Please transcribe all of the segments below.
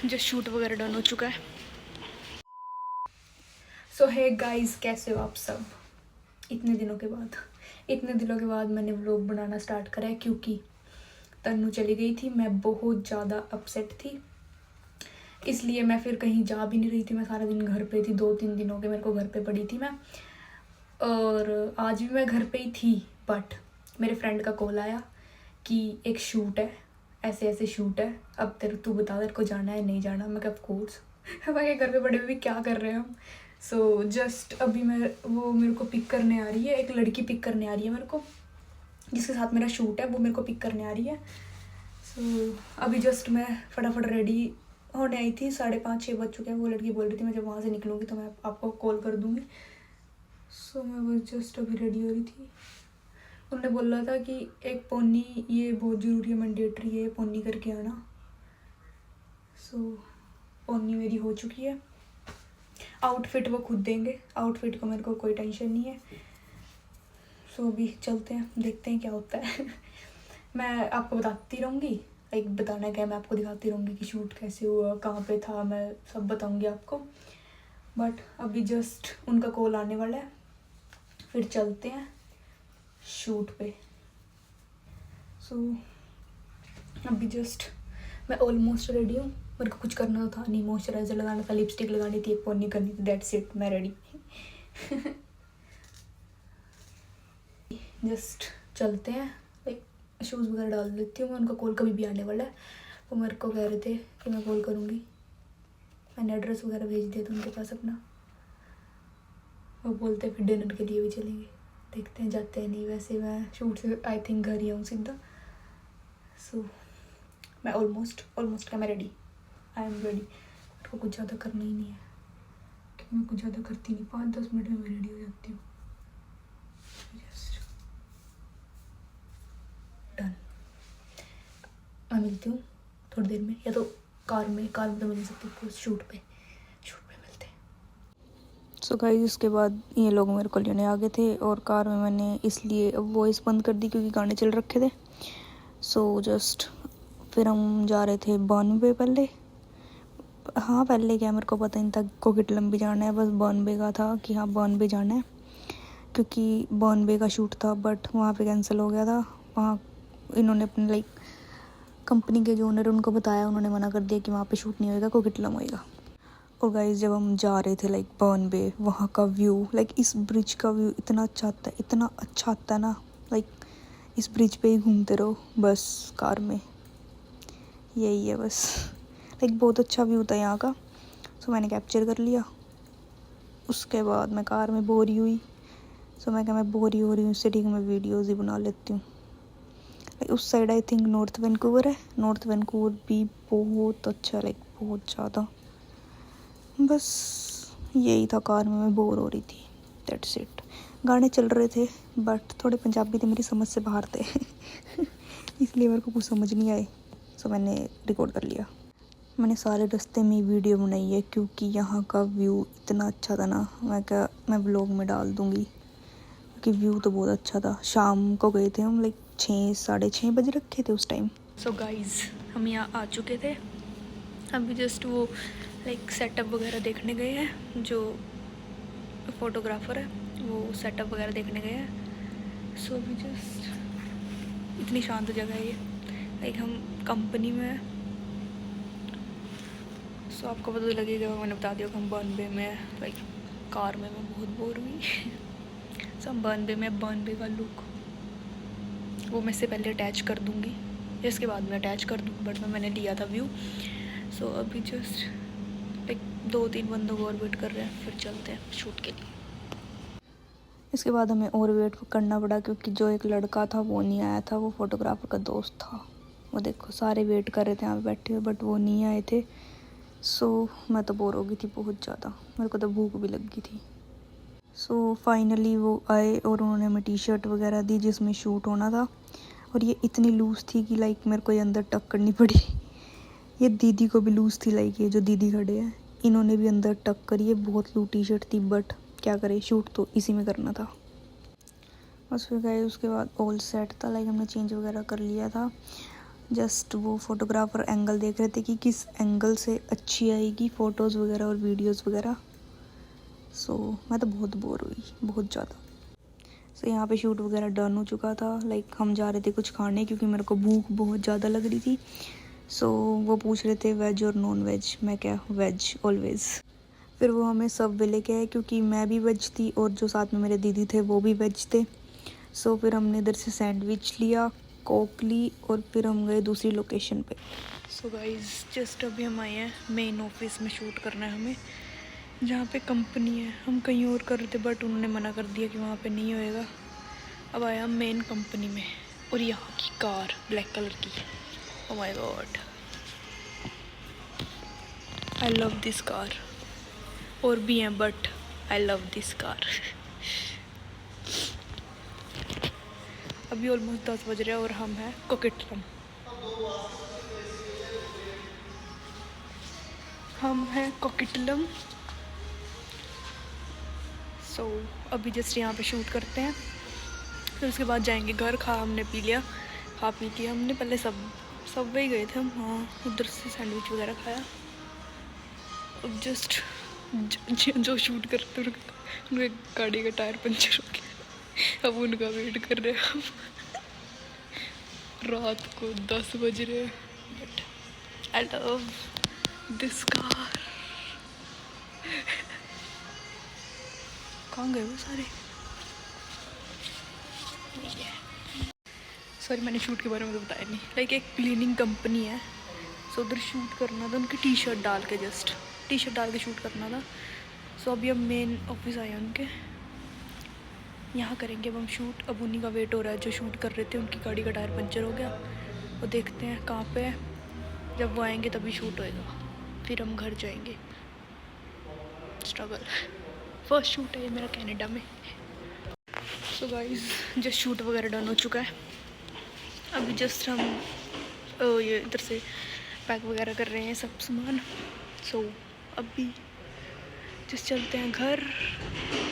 जो शूट वगैरह डन हो चुका है। सो हे गाइस, कैसे हो आप सब? इतने दिनों के बाद मैंने व्लॉग बनाना स्टार्ट करा है क्योंकि तन्नू चली गई थी। मैं बहुत ज़्यादा अपसेट थी, इसलिए मैं फिर कहीं जा भी नहीं रही थी। मैं सारा दिन घर पे थी, 2-3 दिन हो गए मेरे को घर पे पड़ी थी मैं, और आज भी मैं घर पे ही थी। बट मेरे फ्रेंड का कॉल आया कि एक शूट है, ऐसे ऐसे शूट है, अब तू बता तेरे को जाना है नहीं जाना। मैं ऑफ कोर्स मैं घर पे पड़े हुए भी क्या कर रहे हैं हम। सो जस्ट अभी वो मेरे को पिक करने आ रही है, एक लड़की पिक करने आ रही है मेरे को, जिसके साथ मेरा शूट है, वो मेरे को पिक करने आ रही है। सो अभी जस्ट मैं फटाफट रेडी होने आई थी, 5:30-6 बज चुके हैं। वो लड़की बोल रही थी मैं जब वहाँ से निकलूँगी तो मैं आपको कॉल कर दूँगी। सो मैं वो जस्ट अभी रेडी हो रही थी। उन्होंने बोला था कि एक पोनी, ये बहुत ज़रूरी है, मैंडेटरी है, पोनी करके आना। सो पोनी मेरी हो चुकी है। आउटफिट वो खुद देंगे, आउटफिट का मेरे को कोई टेंशन नहीं है। सो अभी चलते हैं, देखते हैं क्या होता है। मैं आपको बताती रहूँगी, लाइक बताना क्या, मैं आपको दिखाती रहूँगी कि शूट कैसे हुआ, कहाँ पे था, मैं सब बताऊँगी आपको। बट अभी जस्ट उनका कॉल आने वाला है, फिर चलते हैं शूट पे। सो अभी जस्ट मैं ऑलमोस्ट रेडी हूँ। मेरे को कुछ करना था नहीं, मॉइस्चराइज़र लगाना था, लिपस्टिक लगानी थी, एक पोनी करनी थी, दैट्स इट, मैं रेडी। जस्ट चलते हैं, लाइक शूज़ वगैरह डाल देती हूँ मैं। उनका कॉल कभी भी आने वाला है। वो मेरे को कह रहे थे कि मैं कॉल करूँगी। मैंने एड्रेस वगैरह भेज दिया था उनके पास अपना। वो बोलते फिर डिनर के लिए भी चलेंगे, देखते हैं जाते हैं नहीं। वैसे मैं शूट से आई थिंक घर ही आऊँ सीधा। सो मैं ऑलमोस्ट क्या, मैं रेडी, आई एम रेडी। मेरे को कुछ ज़्यादा करना ही नहीं है, क्योंकि मैं कुछ ज़्यादा करती नहीं, 5-10 मिनट में मैं रेडी हो जाती हूँ। डन। मैं मिलती हूँ थोड़ी देर में, या तो कार में तो मिल सकती, शूट पे मिलते हैं। सो गाइस, इसके बाद ये लोग मेरे को लेने आ गए थे, और कार में मैंने इसलिए अब वॉइस बंद कर दी क्योंकि गाने चल रखे थे। सो जस्ट फिर हम जा रहे थे बॉम्बे पहले। हाँ पहले क्या, मेरे को पता नहीं था कोकिटलम भी जाना है, बस बॉम्बे का था कि हाँ बॉम्बे जाना है, क्योंकि बॉम्बे का शूट था बट वहाँ पे कैंसिल हो गया था। वहाँ इन्होंने अपने लाइक कंपनी के जो ओनर उनको बताया, उन्होंने मना कर दिया कि वहाँ पे शूट नहीं होएगा, कोकिटलम होएगा। और गाइस जब हम जा रहे थे लाइक बॉम्बे, वहाँ का व्यू, लाइक इस ब्रिज का व्यू इतना अच्छा आता है, इतना अच्छा आता है ना, लाइक इस ब्रिज पे ही घूमते रहो बस कार में, यही है बस। लाइक बहुत अच्छा व्यू था यहाँ का। सो मैंने कैप्चर कर लिया। उसके बाद मैं कार में बोर ही हुई। सो मैं बोर ही हो रही हूँ, इससे ठीक मैं वीडियोज़ ही बना लेती हूँ। उस side I think north Vancouver है, नॉर्थ वैंकूवर भी बहुत अच्छा, लाइक बहुत ज़्यादा। बस यही था, कार में मैं बोर हो रही थी, दैट्स इट। गाने चल रहे थे बट थोड़े पंजाबी थे, मेरी समझ से बाहर थे। इसलिए मेरे को कुछ समझ नहीं आए। सो मैंने रिकॉर्ड कर लिया। मैंने सारे रास्ते में वीडियो बनाई है क्योंकि यहाँ का व्यू इतना अच्छा था ना, मैं व्लॉग में डाल दूँगी, क्योंकि व्यू तो बहुत अच्छा था। शाम को गए थे हम, लाइक 6-6:30 बजे रखे थे उस टाइम। सो गाइज़ हम यहाँ आ चुके थे। अभी जस्ट वो लाइक सेटअप वगैरह देखने गए हैं, जो फोटोग्राफर है वो सेटअप वगैरह देखने गए हैं। सो अभी जस्ट इतनी शांत जगह है ये, लाइक हम कंपनी में है। सो आपको पता लगेगा, मैंने बता दिया कि हम बॉम्बे में, लाइक कार में मैं बहुत बोर हुई। सो हम बॉम्बे में, बॉम्बे का लुक वो मैं से पहले अटैच कर दूँगी, इसके बाद में अटैच कर दूँगी, बट मैंने लिया था व्यू। सो अभी जस्ट लाइक 2-3 बंदों को और वेट कर रहे हैं, फिर चलते हैं शूट के लिए। इसके बाद हमें और वेट करना पड़ा क्योंकि जो एक लड़का था वो नहीं आया था, वो फोटोग्राफर का दोस्त था। वो देखो सारे वेट कर रहे थे यहाँ पे बैठे हुए, बट वो नहीं आए थे। सो मैं तो बोर हो गई थी बहुत ज़्यादा, मेरे को तो भूख भी लग गई थी। सो फाइनली वो आए और उन्होंने हमें टी शर्ट वगैरह दी जिसमें शूट होना था, और ये इतनी लूज़ थी कि लाइक मेरे को ये अंदर टक करनी पड़ी। ये दीदी को भी लूज़ थी, लाइक ये जो दीदी खड़े हैं इन्होंने भी अंदर टक करी। ये बहुत लूज टी शर्ट थी, बट क्या करे, शूट तो इसी में करना था। बस फिर गए, उसके बाद ऑल सेट था, लाइक हमने चेंज वगैरह कर लिया था। जस्ट वो फोटोग्राफर एंगल देख रहे थे कि किस एंगल से अच्छी आएगी फ़ोटोज़ वगैरह और वीडियोस वगैरह। सो मैं तो बहुत बोर हुई, बहुत ज़्यादा। सो यहाँ पे शूट वगैरह डन हो चुका था। लाइक हम जा रहे थे कुछ खाने क्योंकि मेरे को भूख बहुत ज़्यादा लग रही थी। सो वो पूछ रहे थे वेज और नॉन वेज, मैं क्या वेज ऑलवेज़। फिर वो हमें सबवे लेके आए क्योंकि मैं भी वेज थी और जो साथ में मेरे दीदी थे वो भी वेज थे। सो फिर हमने इधर से सैंडविच लिया, कोक ली और फिर हम गए दूसरी लोकेशन पे। सो गाइस जस्ट अभी हम आए हैं मेन ऑफिस में, शूट करना है हमें जहाँ पे कंपनी है। हम कहीं और कर रहे थे बट उन्होंने मना कर दिया कि वहाँ पे नहीं होएगा। अब आया हम मेन कंपनी में और यहाँ की कार ब्लैक कलर की, oh my God, I love this car. और भी हैं but I love this car. अभी ऑलमोस्ट 10 बज रहे हैं और हम हैं कोकिटलम। हम हैं कोकिटलम। सो अभी जस्ट यहाँ पे शूट करते हैं, फिर उसके बाद जाएंगे घर। हमने पी लिया, खा पी लिया हमने। पहले सब वही गए थे हम, हाँ उधर से सैंडविच वगैरह खाया। अब जस्ट जो शूट करते उनके गाड़ी का टायर पंचर हो गया, अब उनका वेट कर रहे हैं हम। रात को 10 बज रहे हैं but I love this car. कहाँ गए वो सारे? सॉरी मैंने शूट के बारे में तो बताया नहीं। लाइक एक क्लीनिंग कंपनी है, सो उधर शूट करना था उनकी टी शर्ट डाल के शूट करना था। सो अभी हम मेन ऑफिस आए हैं उनके, यहाँ करेंगे अब हम शूट। अब उन्हीं का वेट हो रहा है जो शूट कर रहे थे, उनकी गाड़ी का टायर पंचर हो गया। वो देखते हैं कहाँ पे है, जब वो आएंगे तभी शूट होएगा, फिर हम घर जाएंगे। स्ट्रगल, फर्स्ट शूट है ये मेरा कनाडा में। सो गाइस जस्ट शूट वगैरह डन हो चुका है। अभी जस्ट हम ये इधर से पैक वगैरह कर रहे हैं सब सामान। सो अभी जस्ट चलते हैं घर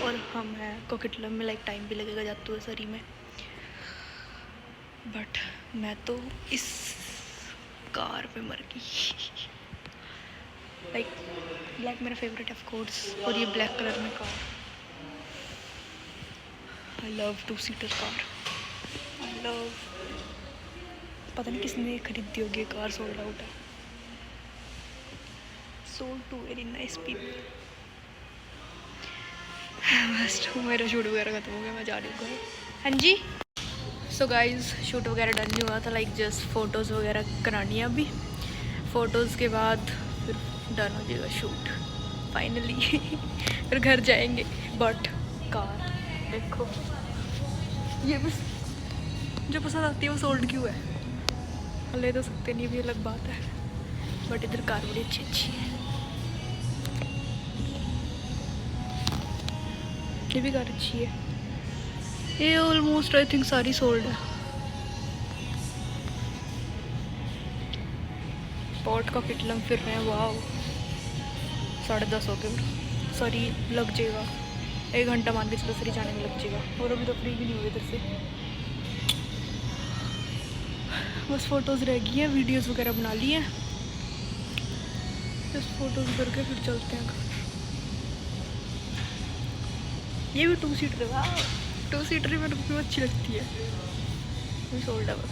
और हम हैं कोकिटलम में। लाइक टाइम भी लगेगा जाते हुए सरी में, बट मैं तो इस कार पे मर गई। लाइक ब्लैक मेरा फेवरेट ऑफ कोर्स, और ये ब्लैक कलर में कार, आई लव 2-सीटर कार, आई लव। पता नहीं किसने खरीदी होगी, कार सोल्ड आउट है, sold to very nice people. बस मेरा शूट वगैरह खत्म हो गया, मैं जा रही हूँ घर। हाँ जी। सो गाइज शूट वगैरह डन नहीं हुआ था, लाइक जस्ट फ़ोटोज़ वगैरह करानी है अभी। फ़ोटोज़ के बाद फिर डन हो जाएगा शूट फाइनली। फिर घर जाएंगे। बट कार देखो, ये बस जो पसंद आती है वो सोल्ड क्यों है, ले तो सकते नहीं, भी अलग बात है, बट इधर कार बड़ी अच्छी है। ये भी कार अच्छी है। ये ऑलमोस्ट आई थिंक सारी सोल्ड है। पोर्ट कोकिटलम फिर रहे हैं, वाह 10:30 हो गए। सॉरी लग जाएगा 1 घंटा, मान के चलो सरी जाने में लग जाएगा। और अभी तो फ्री भी नहीं हुई इधर से, बस फ़ोटोज़ रह गई हैं, वीडियोस वगैरह बना ली हैं, बस फ़ोटोज़ करके फिर चलते हैं घर। ये भी 2-सीटर है, 2-सीटर ही मेरे को क्यों अच्छी लगती है। भी सोल्ड है बट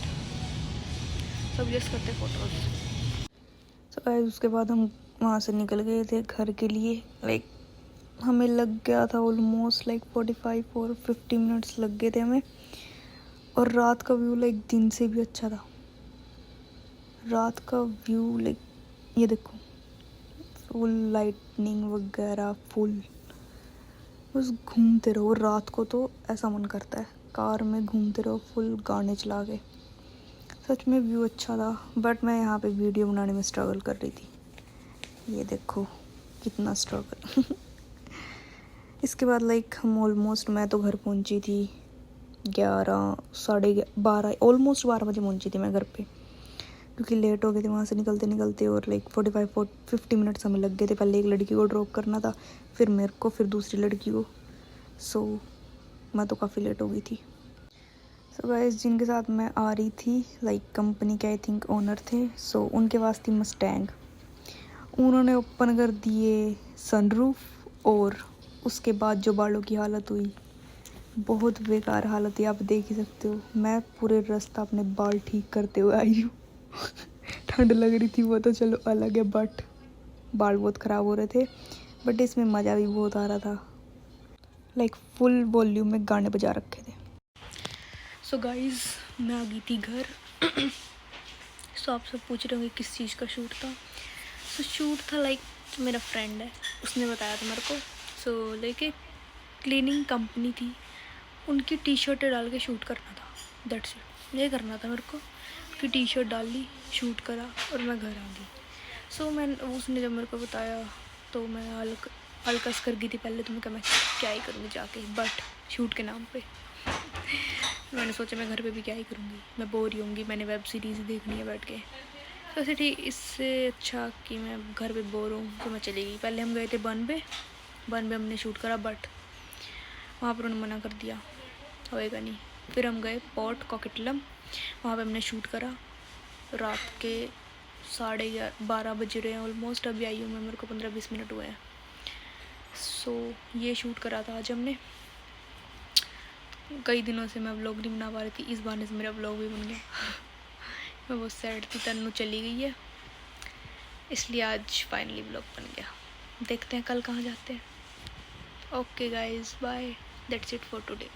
सब जस्ट करते फ़ोटोज़। तो गाइस उसके बाद हम वहाँ से निकल गए थे घर के लिए। लाइक हमें लग गया था ऑलमोस्ट लाइक 45 और 50 मिनट्स लग गए थे हमें। और रात का व्यू लाइक दिन से भी अच्छा था। रात का व्यू लाइक ये देखो, फुल लाइटनिंग वगैरह फुल, बस घूमते रहो। रात को तो ऐसा मन करता है कार में घूमते रहो फुल गाने चला के। सच में व्यू अच्छा था, बट मैं यहाँ पे वीडियो बनाने में स्ट्रगल कर रही थी। ये देखो कितना स्ट्रगल। इसके बाद लाइक हम ऑलमोस्ट, मैं तो घर पहुँची थी 11, 12:30, ऑलमोस्ट 12 बजे पहुँची थी मैं घर पे, क्योंकि लेट हो गए थे वहाँ से निकलते। और लाइक 45-50 मिनट्स हमें लग गए थे। पहले एक लड़की को ड्रॉप करना था, फिर मेरे को, फिर दूसरी लड़की को। सो मैं तो काफ़ी लेट हो गई थी। सो गाइस जिनके साथ मैं आ रही थी लाइक कंपनी के आई थिंक ओनर थे, सो उनके पास थी मस्टैंग। उन्होंने ओपन कर दिए सनरूफ और उसके बाद जो बालों की हालत हुई, बहुत बेकार हालत है, आप देख ही सकते हो। मैं पूरे रास्ता अपने बाल ठीक करते हुए आई हूँ। ठंड लग रही थी वो तो चलो अलग है, बट बाल बहुत ख़राब हो रहे थे। बट इसमें मज़ा भी बहुत आ रहा था, लाइक फुल वॉल्यूम में गाने बजा रखे थे। सो गाइज़ मैं आ गई थी घर। सो आप सब पूछ रहे होंगे किस चीज़ का शूट था। सो शूट था लाइक मेरा फ्रेंड है, उसने बताया था मेरे को। सो लाइक एक क्लीनिंग कंपनी थी, उनकी टी शर्टें डाल के शूट करना था, दैट्स इट। ये करना था मेरे को। उनकी टी शर्ट डाल ली, शूट करा और मैं घर आ गई। सो मैं उसने जब मेरे को बताया तो मैं हल्कस कर गई थी पहले, तो मैं कहा मैं क्या ही करूँगी जाके, बट शूट के नाम पे। मैंने सोचा मैं घर पे भी क्या ही करूँगी, मैं बोर ही होंगी, मैंने वेब सीरीज़ देखनी है बैठ के। तो ऐसे ठीक, इससे अच्छा कि मैं घर पे बोर हूँ तो मैं चली गई। पहले हम गए थे बन पे हमने शूट करा, बट वहाँ पर उन्होंने मना कर दिया, होएगा नहीं। फिर हम गए पोर्ट कोकिटलम, वहाँ पे हमने शूट करा। रात के 11:30 बज रहे हैं ऑलमोस्ट। अभी आई हूँ मैं, मेरे को 15-20 मिनट हुए हैं। सो ये शूट करा था आज हमने। कई दिनों से मैं व्लॉग नहीं बना पा रही थी, इस बहाने से मेरा व्लॉग भी बन गया। मैं बहुत सैड थी, तन्नू चली गई है, इसलिए आज फाइनली व्लॉग बन गया। देखते हैं कल कहाँ जाते हैं। Okay guys, bye, that's it for today.